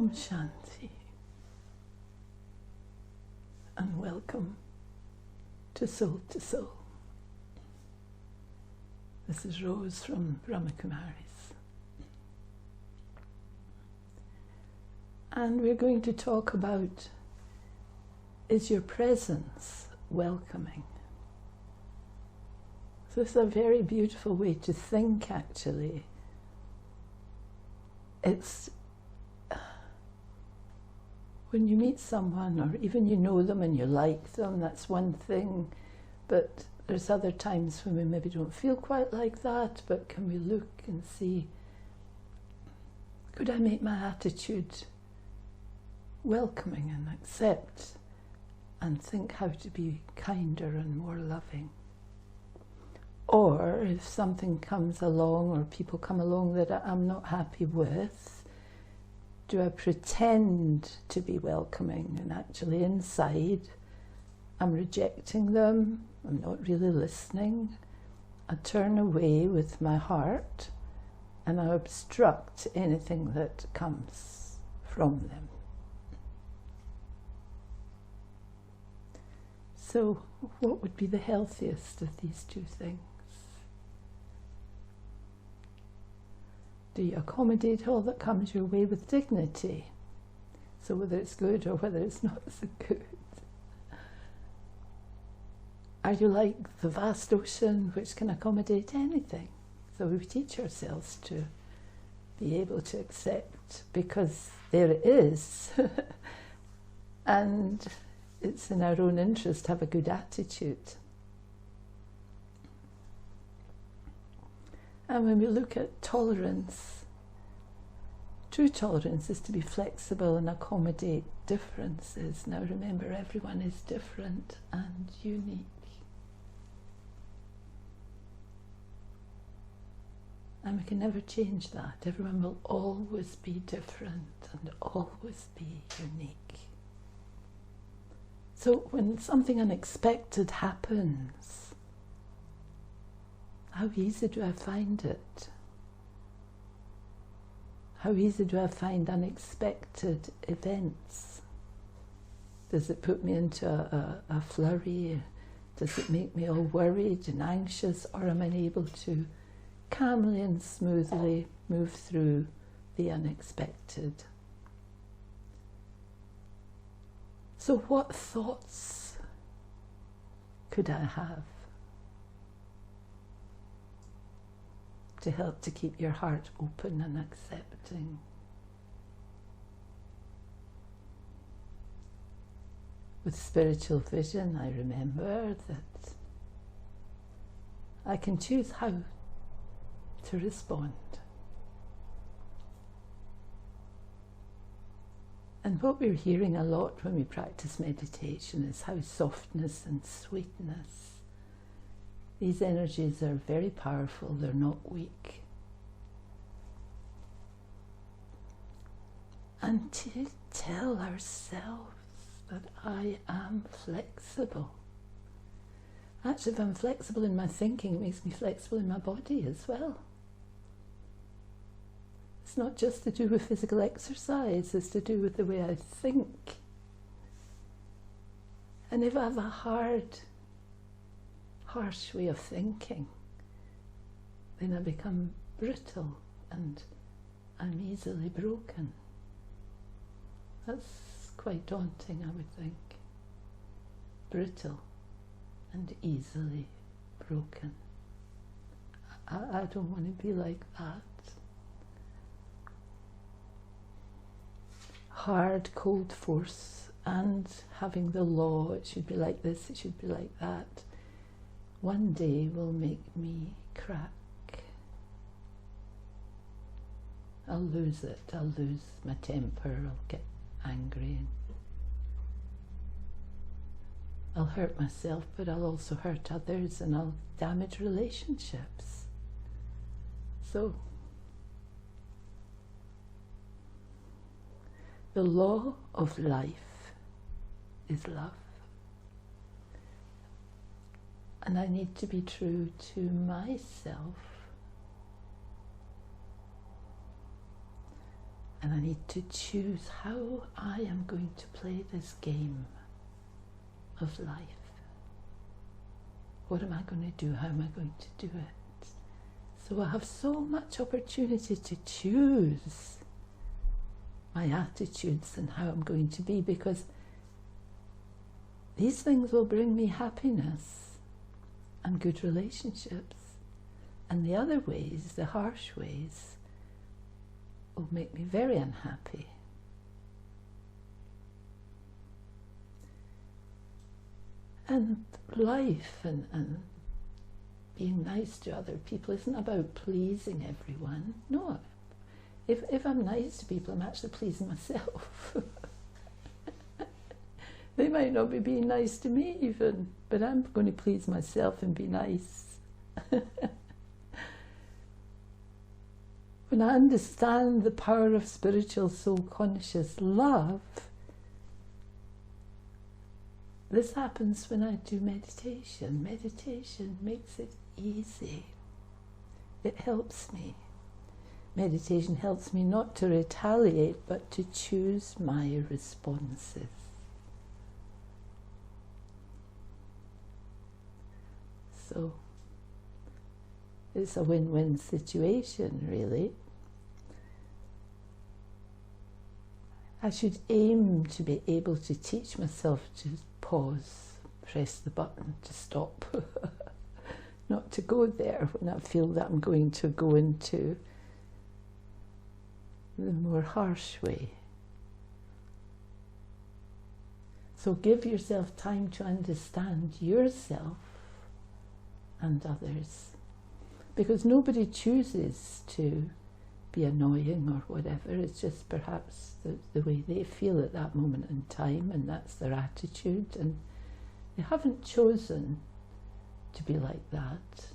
Om Shanti, and welcome to Soul to Soul. This is Rose from Brahmakumaris. And we're going to talk about, is your presence welcoming? So this is a very beautiful way to think, actually. It's when you meet someone, or even you know them and you like them, that's one thing, but there's other times when we maybe don't feel quite like that, but can we look and see, could I make my attitude welcoming and accept and think how to be kinder and more loving? Or if something comes along or people come along that I'm not happy with, do I pretend to be welcoming and actually inside I'm rejecting them, I'm not really listening, I turn away with my heart and I obstruct anything that comes from them. So what would be the healthiest of these two things? Do you accommodate all that comes your way with dignity? So whether it's good or whether it's not so good. Are you like the vast ocean which can accommodate anything? So we teach ourselves to be able to accept, because there it is. And it's in our own interest to have a good attitude. And when we look at tolerance, true tolerance is to be flexible and accommodate differences. Now remember, everyone is different and unique. And we can never change that. Everyone will always be different and always be unique. So when something unexpected happens, how easy do I find it? How easy do I find unexpected events? Does it put me into a flurry? Does it make me all worried and anxious? Or am I able to calmly and smoothly move through the unexpected? So what thoughts could I have to help to keep your heart open and accepting? With spiritual vision, I remember that I can choose how to respond. And what we're hearing a lot when we practice meditation is how softness and sweetness, these energies are very powerful, they're not weak. And to tell ourselves that I am flexible. Actually, if I'm flexible in my thinking, it makes me flexible in my body as well. It's not just to do with physical exercise, it's to do with the way I think. And if I have a harsh way of thinking, then I become brittle and I'm easily broken. That's quite daunting, I would think. Brittle and easily broken. I don't want to be like that. Hard, cold force and having the law, it should be like this, it should be like that, one day will make me crack. I'll lose it, I'll lose my temper, I'll get angry. I'll hurt myself, but I'll also hurt others and I'll damage relationships. So, the law of life is love. And I need to be true to myself And I need to choose how I am going to play this game of life. What am I going to do? How am I going to do it? So I have so much opportunity to choose my attitudes and how I'm going to be, because these things will bring me happiness and good relationships. And the other ways, the harsh ways, will make me very unhappy. And life and being nice to other people isn't about pleasing everyone. No, if I'm nice to people, I'm actually pleasing myself. They might not be being nice to me even, but I'm going to please myself and be nice. When I understand the power of spiritual soul conscious love, this happens when I do meditation. Meditation makes it easy. It helps me. Meditation helps me not to retaliate, but to choose my responses. So it's a win-win situation, really. I should aim to be able to teach myself to pause, press the button to stop, not to go there when I feel that I'm going to go into the more harsh way. So give yourself time to understand yourself and others, because nobody chooses to be annoying or whatever. It's just perhaps the way they feel at that moment in time, and that's their attitude, and they haven't chosen to be like that.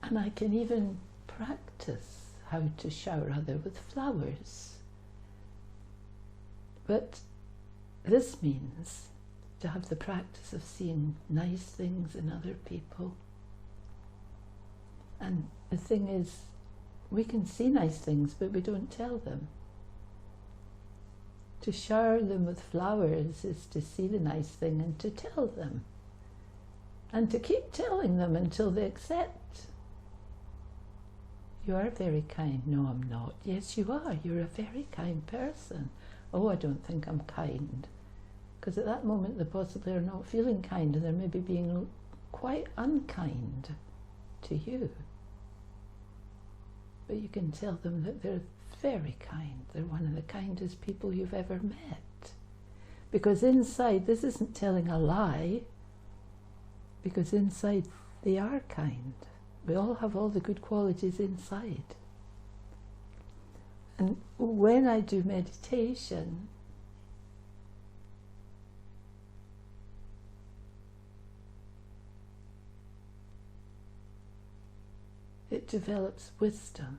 And I can even practice how to shower others with flowers. But this means to have the practice of seeing nice things in other people. And the thing is, we can see nice things, but we don't tell them. To shower them with flowers is to see the nice thing and to tell them. And to keep telling them until they accept. You are very kind. No, I'm not. Yes, you are. You're a very kind person. Oh, I don't think I'm kind. Because at that moment they possibly are not feeling kind, and they're maybe being quite unkind to you. But you can tell them that they're very kind. They're one of the kindest people you've ever met. Because inside, this isn't telling a lie, because inside they are kind. We all have all the good qualities inside. And when I do meditation, it develops wisdom.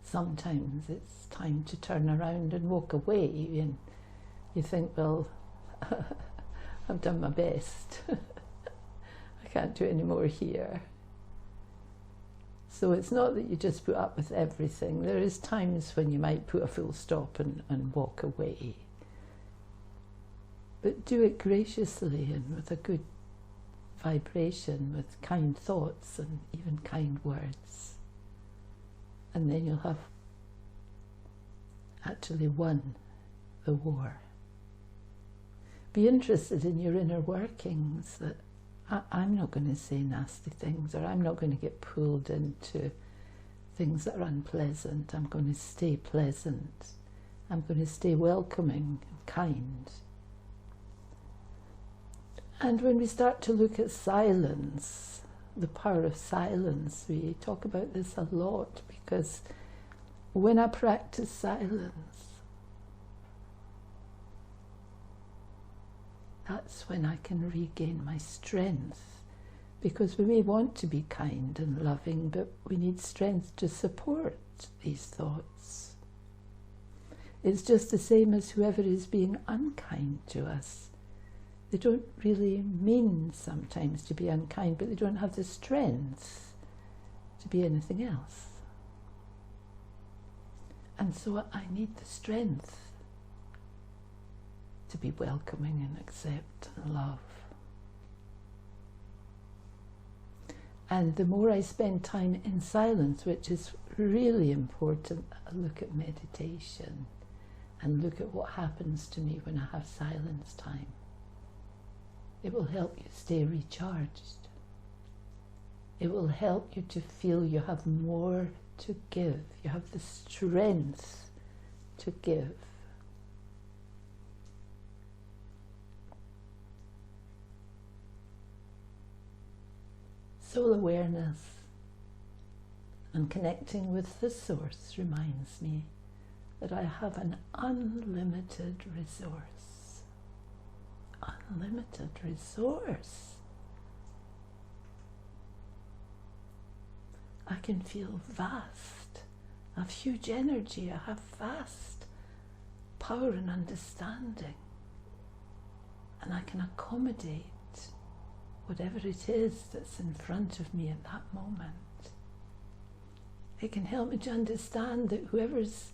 Sometimes it's time to turn around and walk away, and you think, well, I've done my best. I can't do any more here. So it's not that you just put up with everything. There is times when you might put a full stop and walk away. But do it graciously and with a good vibration, with kind thoughts and even kind words. And then you'll have actually won the war. Be interested in your inner workings, that I'm not going to say nasty things, or I'm not going to get pulled into things that are unpleasant. I'm going to stay pleasant. I'm going to stay welcoming and kind. And when we start to look at silence, the power of silence, we talk about this a lot, because when I practice silence, that's when I can regain my strength. Because we may want to be kind and loving, but we need strength to support these thoughts. It's just the same as whoever is being unkind to us. They don't really mean sometimes to be unkind, but they don't have the strength to be anything else. And so I need the strength to be welcoming and accept and love. And the more I spend time in silence, which is really important, I look at meditation and look at what happens to me when I have silence time. It will help you stay recharged. It will help you to feel you have more to give. You have the strength to give. Soul awareness and connecting with the source reminds me that I have an unlimited resource. Unlimited resource. I can feel vast. I have huge energy. I have vast power and understanding. And I can accommodate whatever it is that's in front of me at that moment. It can help me to understand that whoever's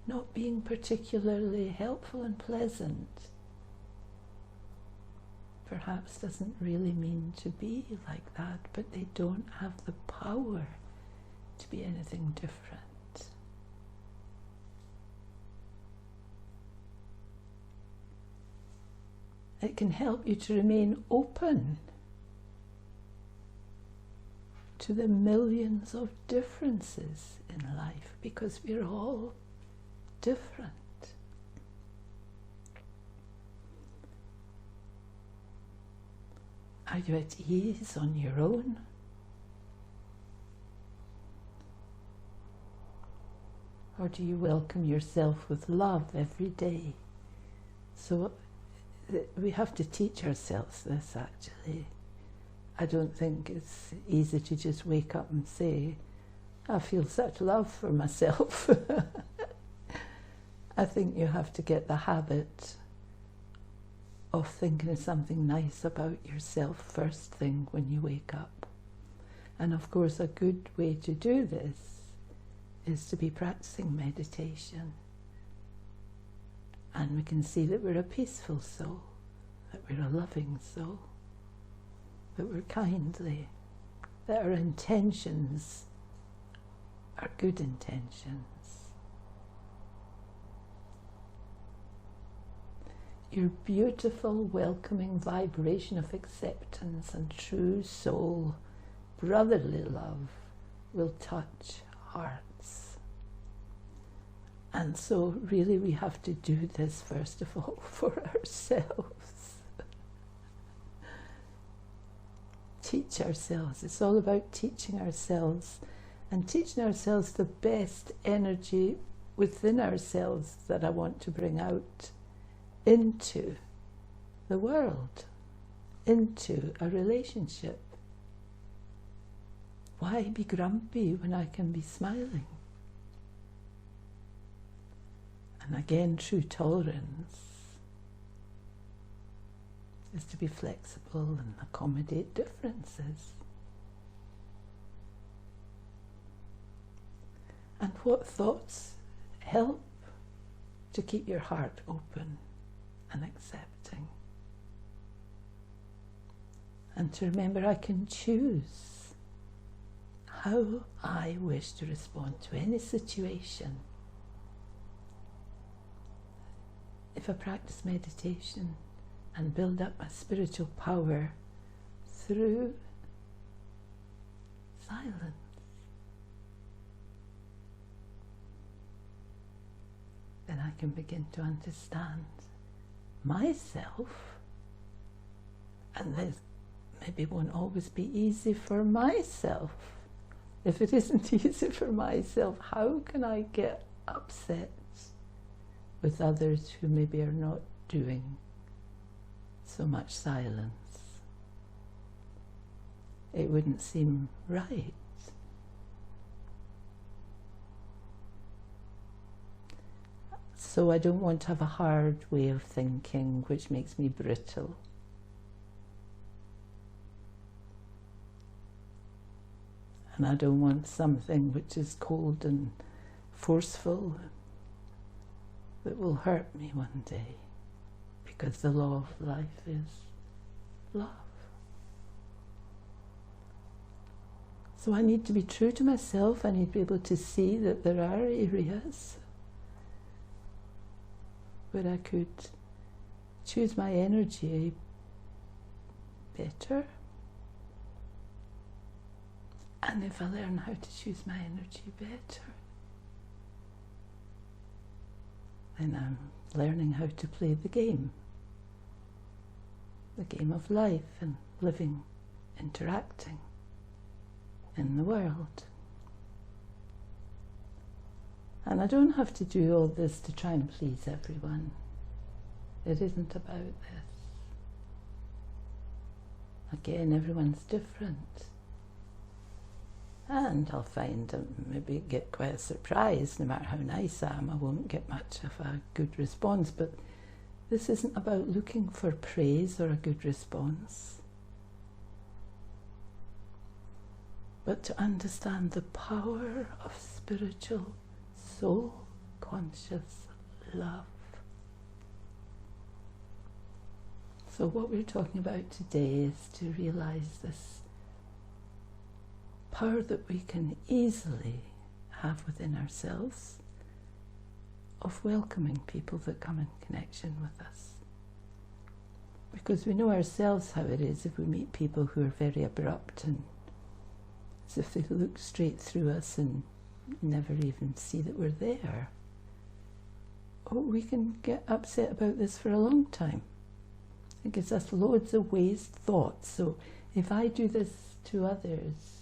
not being particularly helpful and pleasant perhaps doesn't really mean to be like that, but they don't have the power to be anything different. It can help you to remain open to the millions of differences in life, because we're all different. Are you at ease on your own? Or do you welcome yourself with love every day? So we have to teach ourselves this, actually. I don't think it's easy to just wake up and say, I feel such love for myself. I think you have to get the habit of thinking of something nice about yourself first thing when you wake up. And of course, a good way to do this is to be practicing meditation. And we can see that we're a peaceful soul, that we're a loving soul, that we're kindly, that our intentions are good intentions. Your beautiful, welcoming vibration of acceptance and true soul, brotherly love will touch hearts. And so really we have to do this first of all for ourselves. Teach ourselves. It's all about teaching ourselves and teaching ourselves the best energy within ourselves that I want to bring out into the world, into a relationship. Why be grumpy when I can be smiling? And again, true tolerance is to be flexible and accommodate differences. And what thoughts help to keep your heart open and accepting? And to remember I can choose how I wish to respond to any situation. If I practice meditation and build up my spiritual power through silence, then I can begin to understand myself, and this maybe won't always be easy for myself. If it isn't easy for myself, how can I get upset with others who maybe are not doing so much silence? It wouldn't seem right. So I don't want to have a hard way of thinking which makes me brittle. And I don't want something which is cold and forceful that will hurt me one day, because the law of life is love. So I need to be true to myself. I need to be able to see that there are areas where I could choose my energy better. And if I learn how to choose my energy better, then I'm learning how to play the game of life and living, interacting in the world. And I don't have to do all this to try and please everyone. It isn't about this. Again, everyone's different. And I'll find maybe get quite surprised. No matter how nice I am, I won't get much of a good response. But this isn't about looking for praise or a good response, but to understand the power of spiritual, soul-conscious love. So what we're talking about today is to realize this power that we can easily have within ourselves of welcoming people that come in connection with us. Because we know ourselves how it is if we meet people who are very abrupt and as if they look straight through us and never even see that we're there. Oh, we can get upset about this for a long time. It gives us loads of waste thoughts. So if I do this to others,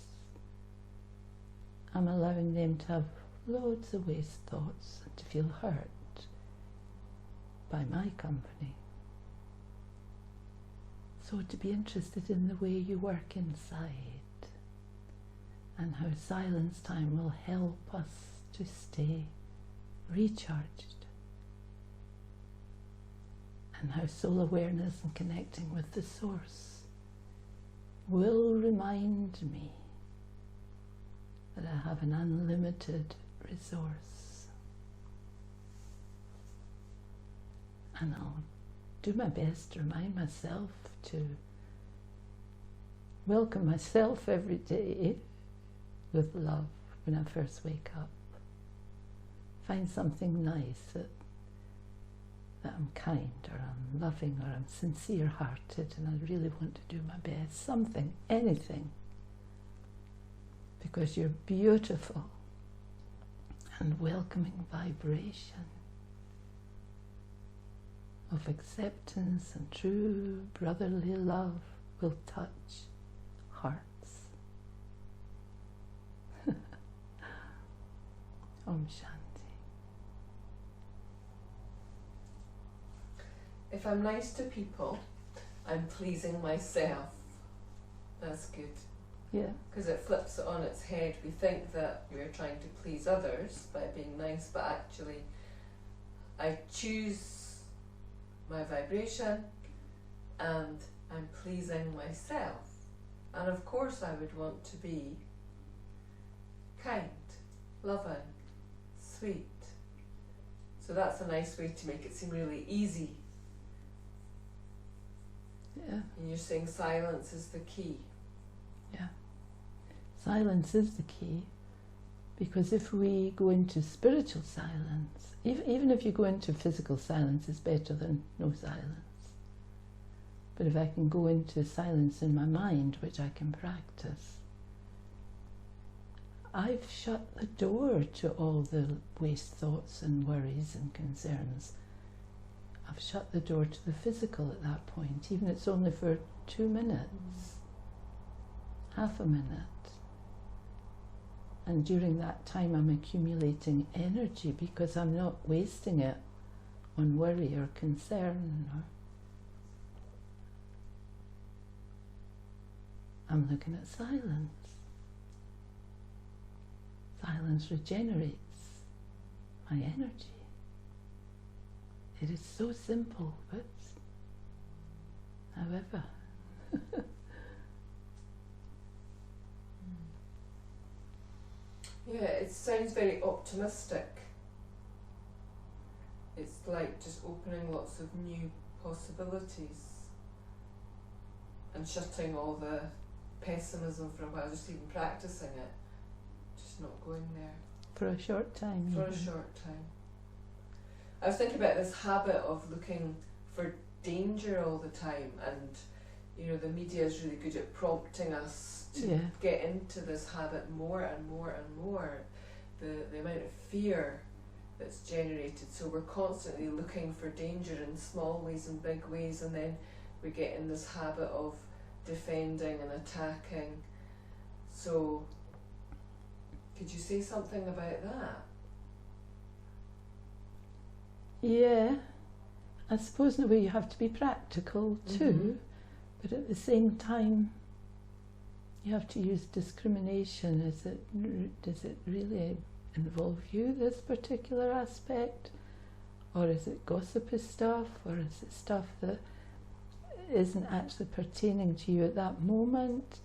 I'm allowing them to have loads of waste thoughts and to feel hurt by my company. So to be interested in the way you work inside and how silence time will help us to stay recharged, and how soul awareness and connecting with the source will remind me that I have an unlimited resource. And I'll do my best to remind myself to welcome myself every day with love when I first wake up. Find something nice, that I'm kind, or I'm loving, or I'm sincere-hearted, and I really want to do my best. Something, anything. Because you're beautiful and welcoming vibration of acceptance and true brotherly love will touch hearts. Om Shanti. If I'm nice to people, I'm pleasing myself. That's good. Yeah. Because it flips it on its head. We think that we're trying to please others by being nice, but actually I choose my vibration and I'm pleasing myself. And of course I would want to be kind, loving, sweet. So that's a nice way to make it seem really easy. Yeah. And you're saying silence is the key. Yeah. Silence is the key, because if we go into spiritual silence, even if you go into physical silence, it's better than no silence. But if I can go into silence in my mind, which I can practice, I've shut the door to all the waste thoughts and worries and concerns. I've shut the door to the physical at that point, even if it's only for 2 minutes, half a minute. And during that time I'm accumulating energy because I'm not wasting it on worry or concern. I'm looking at silence. Silence regenerates my energy. It is so simple, but however. sounds very optimistic. It's like just opening lots of new possibilities and shutting all the pessimism for a while, just even practicing it, just not going there. For a short time. For a even. short time. I was thinking about this habit of looking for danger all the time, and you know, the media is really good at prompting us to Yeah. get into this habit more and more and more. The amount of fear that's generated, so we're constantly looking for danger in small ways and big ways, and then we get in this habit of defending and attacking. So could you say something about that? Yeah, I suppose in a way you have to be practical too, but at the same time you have to use discrimination. Does it really involve you, this particular aspect, or is it gossipy stuff, or is it stuff that isn't actually pertaining to you at that moment?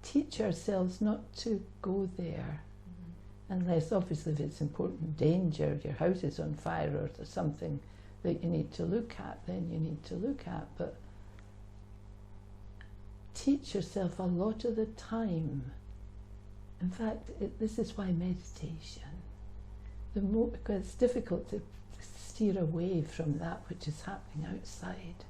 Teach ourselves not to go there. Unless obviously if it's important danger, your house is on fire or there's something that you need to look at, then you need to look at. But teach yourself a lot of the time. In fact, this is why meditation, because it's difficult to steer away from that which is happening outside.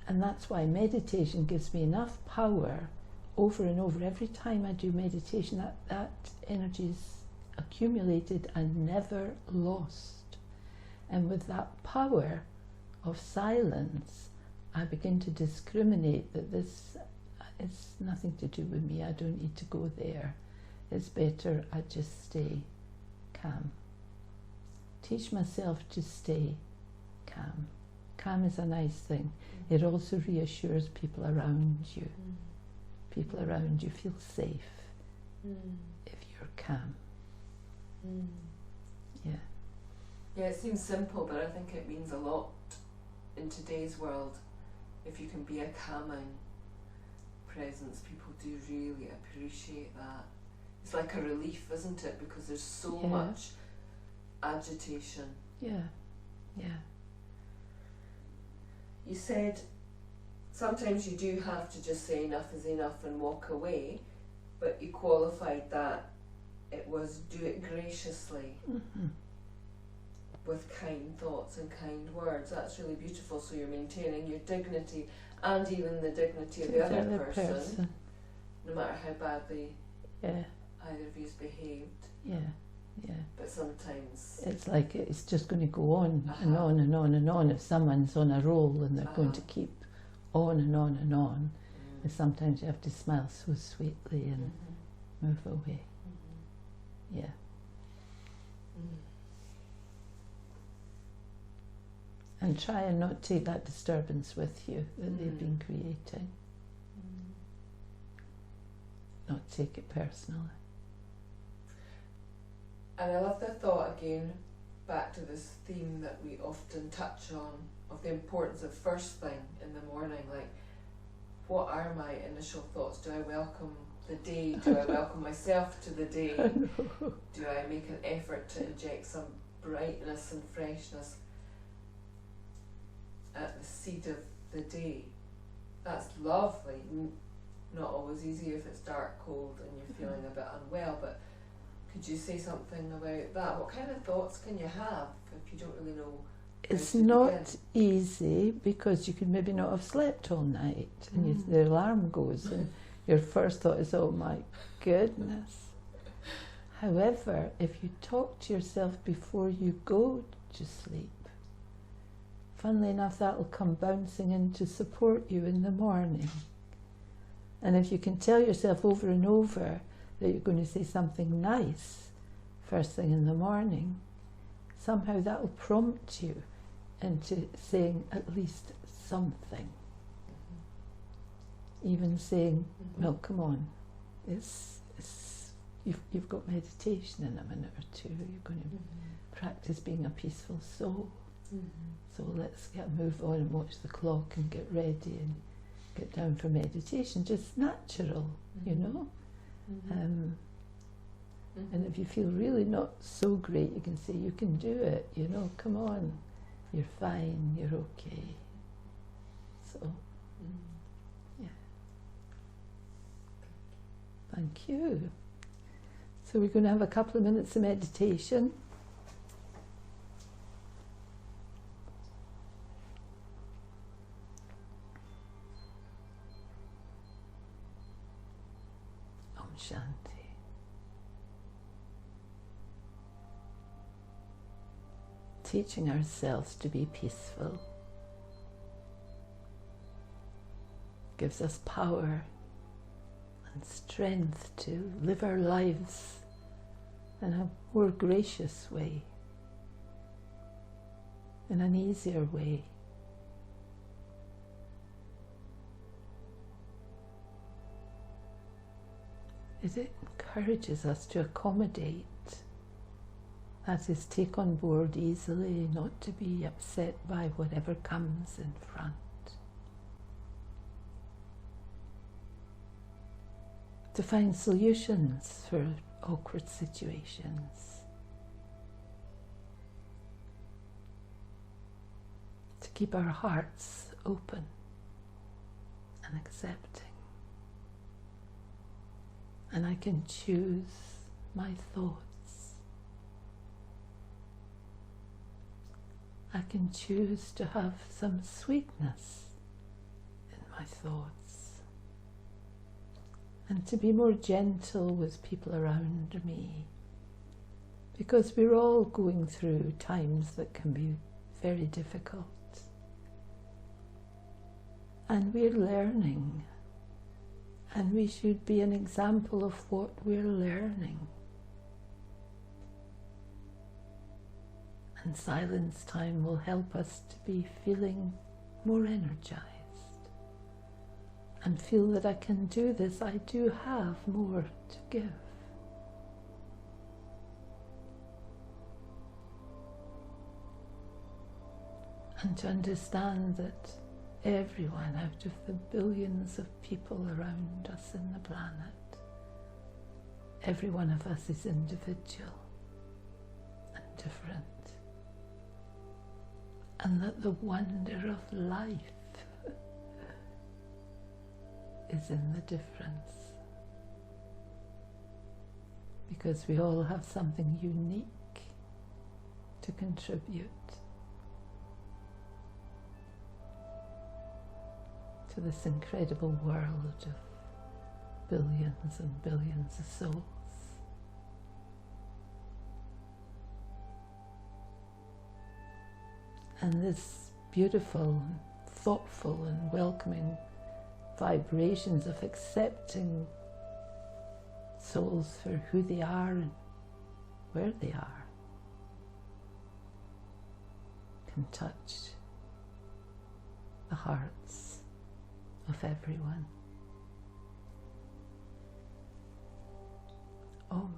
And that's why meditation gives me enough power over and over. Every time I do meditation, that energy is accumulated and never lost. And with that power of silence, I begin to discriminate that this is nothing to do with me. I don't need to go there. It's better I just stay calm. Teach myself to stay calm. Calm is a nice thing. It also reassures people around you. People around you feel safe if you're calm. Yeah. Yeah, it seems simple, but I think it means a lot in today's world. If you can be a calming presence, people do really appreciate that. It's like a relief, isn't it? Because there's so much agitation. Yeah, yeah. You said sometimes you do have to just say enough is enough and walk away, but you qualified that it was do it graciously with kind thoughts and kind words. That's really beautiful. So you're maintaining your dignity and even the dignity of the other person, no matter how badly either of you's behaved. Yeah, yeah. But sometimes it's like it's just going to go on and on and on and on. If someone's on a roll and they're going to keep on and on and on, and sometimes you have to smile so sweetly and move away. Yeah. And try and not take that disturbance with you that they've been creating. Not take it personally. And I love the thought again, back to this theme that we often touch on, of the importance of first thing in the morning. Like, what are my initial thoughts? Do I welcome the day? Do I welcome myself to the day? Do I make an effort to inject some brightness and freshness at the seed of the day? That's lovely. Not always easy if it's dark, cold and you're feeling a bit unwell, but could you say something about that? What kind of thoughts can you have if you don't really know? It's not easy because you could maybe not have slept all night and the alarm goes and your first thought is, oh my goodness. However, if you talk to yourself before you go to sleep, funnily enough, that will come bouncing in to support you in the morning. And if you can tell yourself over and over that you're going to say something nice first thing in the morning, somehow that will prompt you into saying at least something. Even saying, well, come on, you've got meditation in a minute or two, you're going to practice being a peaceful soul. So let's move on and watch the clock and get ready and get down for meditation. Just natural, you know. And if you feel really not so great, you can say, you can do it, you know, come on, you're fine, you're okay. So, yeah. Thank you. So we're going to have a couple of minutes of meditation. Om Shanti. Teaching ourselves to be peaceful gives us power and strength to live our lives in a more gracious way, in an easier way. It encourages us to accommodate, that is, take on board easily, not to be upset by whatever comes in front. To find solutions for awkward situations. To keep our hearts open and accepting. And I can choose my thoughts. I can choose to have some sweetness in my thoughts and to be more gentle with people around me, because we're all going through times that can be very difficult, and we're learning, and we should be an example of what we're learning. And silence time will help us to be feeling more energized and feel that I can do this, I do have more to give. And to understand that everyone out of the billions of people around us in the planet, every one of us is individual and different. And that the wonder of life is in the difference. Because we all have something unique to contribute to this incredible world of billions and billions of souls. And this beautiful, thoughtful and welcoming vibrations of accepting souls for who they are and where they are can touch the hearts of everyone. Om.